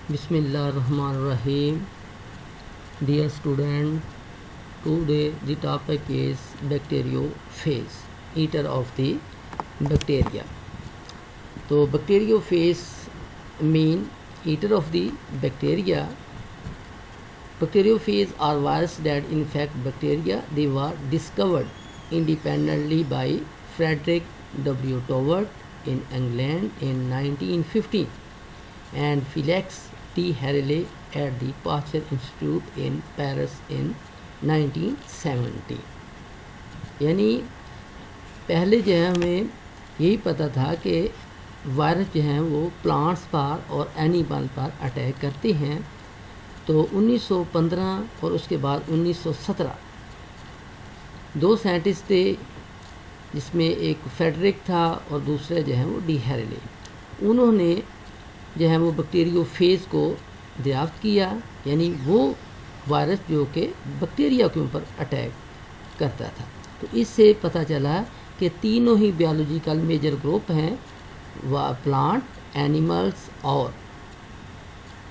Bismillahirrahmanirrahim. Dear student, today the topic is bacteriophage, eater of the bacteria. So bacteriophage mean eater of the bacteria. Bacteriophage are viruses that infect bacteria. They were discovered independently by Frederick W. Towert in England in 1915 and Felix T. Harreley at the Pasteur Institute in Paris in 1970. यानी पहले जो है हमें यही पता था कि virus जो हैं वो प्लांट्स पर और एनिमल पर अटैक करते हैं। तो 1915 और उसके बाद 1917 दो साइंटिस्ट थे, जिसमें एक फेडरिक था और दूसरे जो हैं वो डी हैरेले। उन्होंने जो है वो बैक्टीरियोफेज को दरियाफ्त किया, यानी वो वायरस जो कि बैक्टीरिया के ऊपर अटैक करता था। तो इससे पता चला कि तीनों ही बायोलॉजिकल मेजर ग्रुप हैं, प्लांट, एनिमल्स और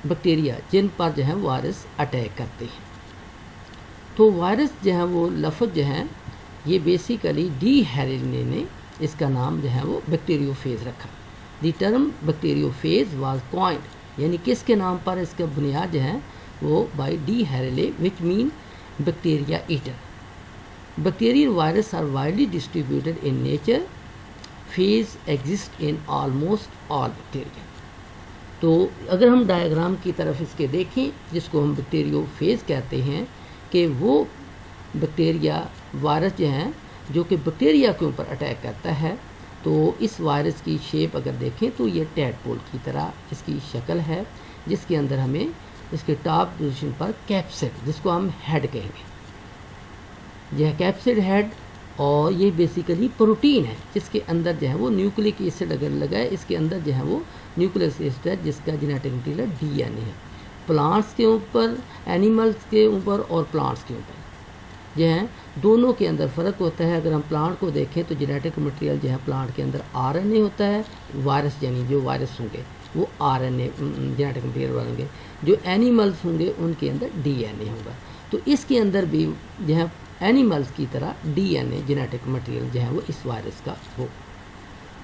बैक्टीरिया, जिन पर जो है वायरस अटैक करते हैं। तो वायरस जो है वो लफ्ज़ जो है ये बेसिकली डी हैरेले ने इसका नाम जो है वो बैक्टीरियोफेज रखा। The term bacteriophage was coined, यानी किसके नाम पर इसका बुनियाद जो है वो by D Herelle, which mean bacteria eater. Bacterial virus are widely distributed in nature, phage exist in almost all bacteria. तो अगर हम डायग्राम की तरफ इसके देखें, जिसको हम बैक्टीरियोफेज कहते हैं, कि वो बैक्टीरिया वायरस जो हैं जो कि बैक्टीरिया के ऊपर अटैक करता है। तो इस वायरस की शेप अगर देखें तो ये टैडपोल की तरह इसकी शक्ल है, जिसके अंदर हमें इसके टॉप पोजीशन पर कैप्सिड, जिसको हम हेड कहेंगे, यह कैप्सिड हेड। और ये बेसिकली प्रोटीन है, जिसके अंदर जो है वो न्यूक्लिक एसिड अगर लगाए, इसके अंदर जो है वो न्यूक्लिक एसिड है, जिसका जेनेटिक मटीरियल डीएनए है। प्लांट्स के ऊपर, एनिमल्स के ऊपर और प्लांट्स के ऊपर जो है दोनों के अंदर फ़र्क होता है। अगर हम प्लांट को देखें तो जेनेटिक मटेरियल जो है प्लांट के अंदर आरएनए होता है, वायरस यानी जो वायरस होंगे वो आरएनए जेनेटिक मटेरियल बनेंगे, जो एनिमल्स होंगे उनके अंदर डीएनए होगा। तो इसके अंदर भी जो है एनिमल्स की तरह डीएनए जेनेटिक मटेरियल जो है वो इस वायरस का हो।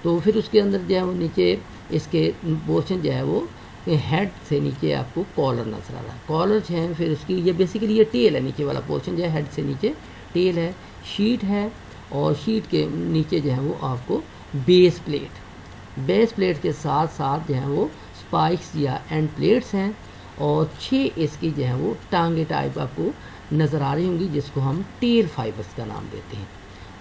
तो फिर उसके अंदर जो है वो नीचे इसके पोर्शन जो है वो हेड से नीचे आपको कॉलर नजर आ रहा है, कॉलर है। फिर उसकी ये बेसिकली ये टेल है, नीचे वाला पोर्शन जो है हेड से नीचे टेल है, शीट है, और शीट के नीचे जो है वो आपको बेस प्लेट के साथ साथ जो है वो स्पाइक्स या एंड प्लेट्स हैं, और 6 इसकी जो है वो टांगे टाइप आपको नज़र आ रही होंगी, जिसको हम टेल फाइबर्स का नाम देते हैं।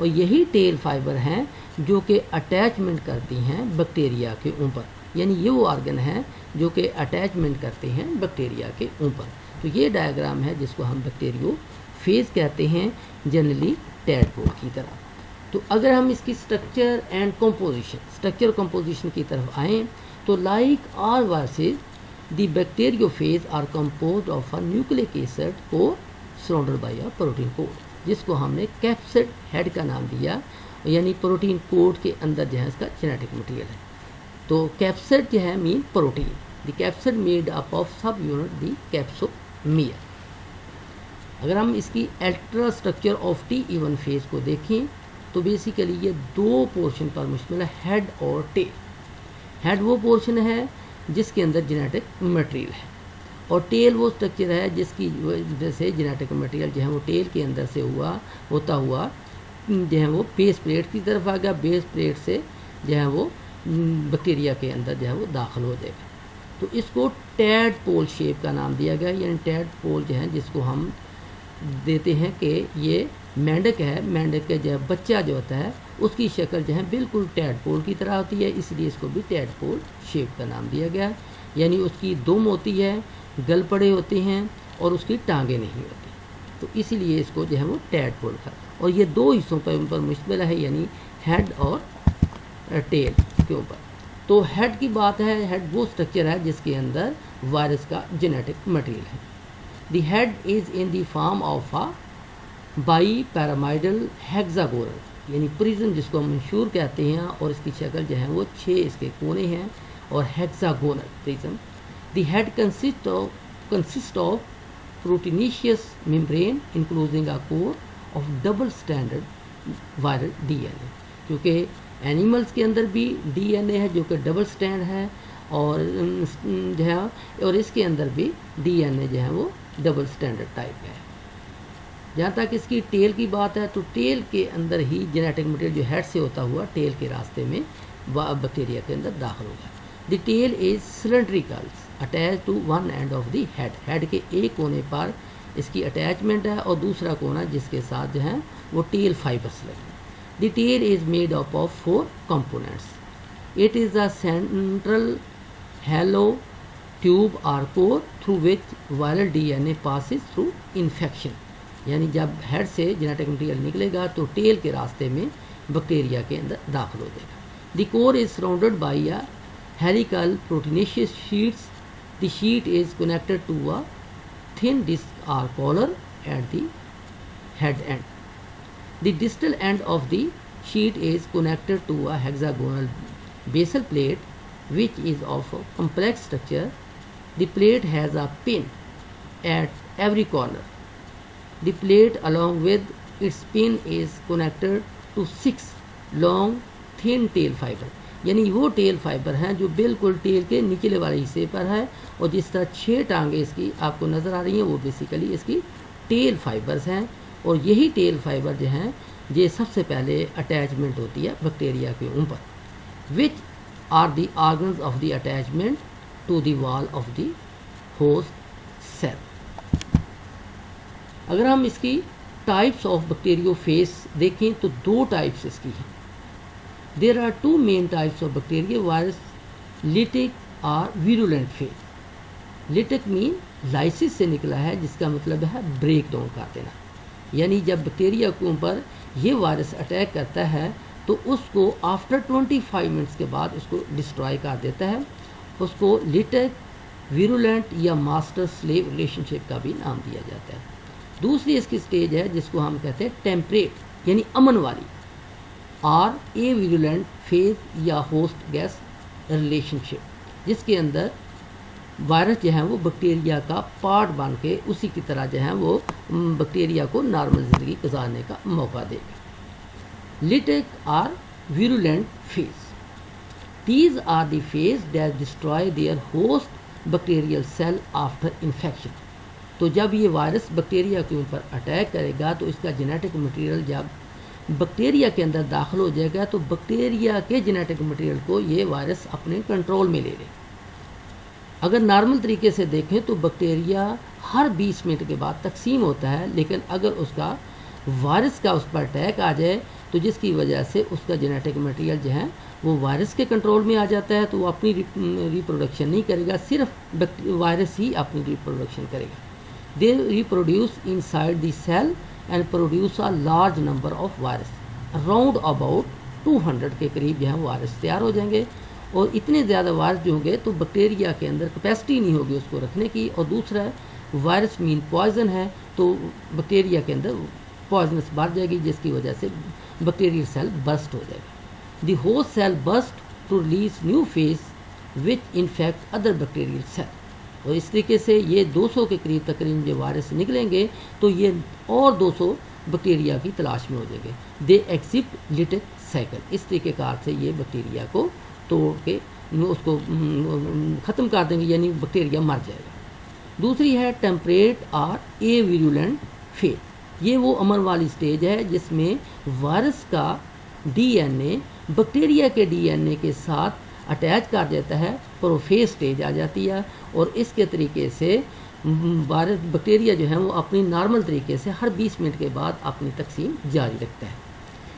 और यही टेल फाइबर हैं जो कि अटैचमेंट करती हैं बैक्टीरिया के ऊपर, यानी ये वो ऑर्गन है जो कि अटैचमेंट करते हैं बैक्टीरिया के ऊपर। तो ये डायग्राम है जिसको हम बैक्टीरियोफेज कहते हैं, जनरली टैडपोल की तरह। तो अगर हम इसकी स्ट्रक्चर एंड कंपोजिशन की तरफ आएँ तो like all viruses the bacteriophage are composed of a nucleic acid core surrounded by a protein coat, जिसको हमने कैप्सिड हेड का नाम दिया, यानी प्रोटीन कोड के अंदर जो है इसका जेनेटिक मटेरियल है। तो कैप्सिड जो है mean protein, the capsid made up of sub unit the capsomere. अगर हम इसकी ultra structure of T even phage को देखें तो बेसिकली ये 2 पोर्शन पर मुश्तमिल है, हेड और टेल। हेड वो पोर्शन है जिसके अंदर जेनेटिक मटेरियल है, और टेल वो स्ट्रक्चर है जिसकी वजह से जेनेटिक मटेरियल जो है वो टेल के अंदर से होता हुआ जो है वो बेस प्लेट की तरफ आ गया, बेस प्लेट से जो है वो बैक्टीरिया के अंदर जो है वो दाखिल हो जाएगा। तो इसको टैडपोल शेप का नाम दिया गया, यानी टैडपोल जो है जिसको हम देते हैं कि ये मेंढक है, मेंढक का जो है बच्चा जो होता है उसकी शक्ल जो है बिल्कुल टैडपोल की तरह होती है, इसलिए इसको भी टैडपोल शेप का नाम दिया गया। यानी उसकी दुम होती है, गल पड़े होते हैं और उसकी टांगें नहीं होती, तो इसीलिए इसको जो है वो टैडपोल का। और ये 2 हिस्सों पर मुश्तमिल है, यानी हेड और टेल के ऊपर। तो हेड की बात है, हेड वो स्ट्रक्चर है जिसके अंदर वायरस का जेनेटिक मटेरियल है। The head is in the form of a bi pyramidal hexagonal, यानी प्रिज्म जिसको हम मंशूर कहते हैं, और इसकी शक्ल जो है वो 6 इसके कोने हैं और hexagonal prism. The head consists of proteinaceous membrane enclosing a core of double stranded viral DNA. क्योंकि एनिमल्स के अंदर भी DNA है जो कि डबल स्टैंड है, और जो है और इसके अंदर भी DNA जो है वो डबल स्टैंडर्ड टाइप है। जहाँ तक इसकी टेल की बात है तो टेल के अंदर ही जेनेटिक मटेरियल जो हेड से होता हुआ टेल के रास्ते में बैक्टीरिया के अंदर दाखिल होगा। The tail is cylindrical attach to one end of the head, head के एक कोने पर इसकी अटैचमेंट है और दूसरा कोना जिसके साथ जो है वो टेल फाइबर्स लगे। The tail is made up of 4 components. It is a central hollow tube or core through which viral DNA passes through infection, यानी जब हेड से जेनेटिक मटेरियल निकलेगा तो टेल के रास्ते में बैक्टीरिया के अंदर दाखिल हो जाएगा। The core is surrounded by a helical proteinaceous sheets. The sheet is connected to a thin disc or collar at the head end. The distal end of the sheet is connected to a hexagonal basal plate which is of a complex structure. The plate has a pin at every corner. The plate along with its pin is connected to 6 long thin tail fiber, यानी वो tell fibre हैं जो बिल्कुल tell के निचले वाले हिस्से पर है, और जिस तरह 6 टांगें इसकी आपको नज़र आ रही हैं वो बेसिकली इसकी टेल फाइबर्स हैं। और यही टेल फाइबर जो हैं ये सबसे पहले अटैचमेंट होती है बैक्टीरिया के ऊपर, which are the organs of the attachment to the wall of the host cell. अगर हम इसकी टाइप्स ऑफ बैक्टीरियोफेज देखें तो 2 टाइप्स इसकी हैं। There are 2 main types of bacteria virus, lytic और virulent phage. Lytic mean lysis से निकला है, जिसका मतलब है ब्रेक डाउन कर देना, यानी जब बैक्टीरिया के ऊपर ये वायरस अटैक करता है तो उसको आफ्टर 25 मिनट्स के बाद उसको डिस्ट्रॉय कर देता है। उसको लिटिक, वीरुलेंट या मास्टर स्लेव रिलेशनशिप का भी नाम दिया जाता है। दूसरी इसकी स्टेज है जिसको हम कहते हैं टेम्परेट यानी अमन वाली, और ए वीरुलेंट फेज या होस्ट गैस रिलेशनशिप, जिसके अंदर वायरस जो है वो बैक्टीरिया का पार्ट बन के उसी की तरह जो है वो बैक्टीरिया को नॉर्मल ज़िंदगी गुजारने का मौका देगा। Lytic or virulent phase. These are the phase that destroy their host bacterial cell after infection. तो जब ये वायरस बैक्टीरिया के ऊपर अटैक करेगा तो इसका जेनेटिक मटेरियल जब बैक्टीरिया के अंदर दाखिल हो जाएगा तो बैक्टीरिया के जेनेटिक मटेरियल को ये वायरस अपने कंट्रोल में ले ले। अगर नॉर्मल तरीके से देखें तो बैक्टीरिया हर 20 मिनट के बाद तकसीम होता है, लेकिन अगर उसका वायरस का उस पर अटैक आ जाए तो जिसकी वजह से उसका जेनेटिक मटेरियल जो है वो वायरस के कंट्रोल में आ जाता है, तो वो अपनी रिप्रोडक्शन नहीं करेगा, सिर्फ वायरस ही अपनी रिप्रोडक्शन करेगा। They reproduce inside the cell and produce a large number of virus. Around about 200 के करीब जो है वायरस तैयार हो जाएंगे, और इतने ज़्यादा वायरस जो होंगे तो बैक्टीरिया के अंदर कैपेसिटी नहीं होगी उसको रखने की। और दूसरा वायरस मीन पॉइजन है, तो बैक्टीरिया के अंदर पॉइजनस बढ़ जाएगी, जिसकी वजह से बैक्टीरियल सेल बस्ट हो जाएगा। The host cell burst to release new phage which infect other bacterial cell. और इस तरीके से ये 200 के करीब तकरीबन जो वायरस निकलेंगे तो ये और 200 बैक्टीरिया की तलाश में हो जाएंगे। दे एग्जिट लिटिक साइकिल। इस तरीके कार से ये बैक्टीरिया को तोड़ के उसको ख़त्म कर देंगे, यानी बैक्टीरिया मर जाएगा। दूसरी है टेम्परेट और ए वीरुलेंट फेज। ये वो अमन वाली स्टेज है जिसमें वायरस का DNA बैक्टीरिया के DNA के साथ अटैच कर देता है, प्रोफेज स्टेज आ जाती है, और इसके तरीके से वायरस बैक्टीरिया जो है वो अपनी नॉर्मल तरीके से हर 20 मिनट के बाद अपनी तकसीम जारी रखता है।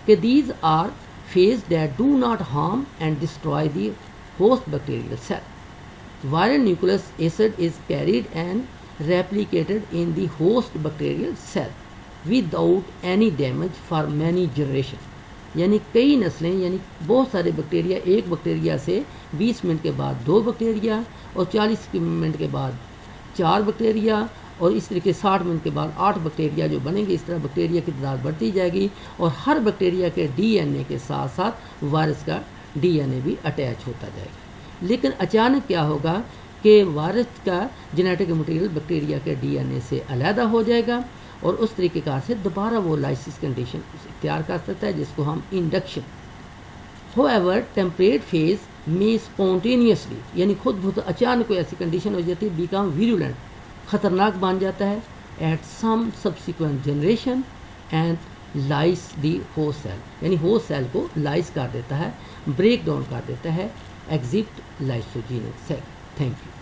कि these are phage that do not harm and destroy the host bacterial cell. Viral nucleus acid is carried and replicated in the host bacterial cell without any damage for many generation. यानी कई नस्लें, यानी बहुत सारे bacteria, एक bacteria से 20 minute के बाद 2 बैक्टीरिया, और 40 मिनट के बाद 4 बैक्टीरिया, और इस तरीके 60 मिनट के बाद 8 बैक्टीरिया जो बनेंगे। इस तरह बैक्टीरिया की तादाद बढ़ती जाएगी, और हर बैक्टीरिया के DNA के साथ साथ वायरस का DNA भी अटैच होता जाएगा। लेकिन अचानक क्या होगा کہ وارث کا جینیٹک مٹیریل بیکٹیریا کے ڈی این اے سے علیحدہ ہو جائے گا اور اس طریقہ کار سے دوبارہ وہ لائسس کنڈیشن اختیار کر سکتا ہے جس کو ہم induction. However, temperate phase may spontaneously یعنی خود بخود اچانک کوئی ایسی کنڈیشن ہو جاتی ہے become virulent خطرناک بن جاتا ہے at some subsequent generation and lyse the host cell یعنی ہوسٹ سیل کو لائس کر دیتا ہے بریک ڈاؤن کر دیتا ہے exit lysogenic cell. Thank you.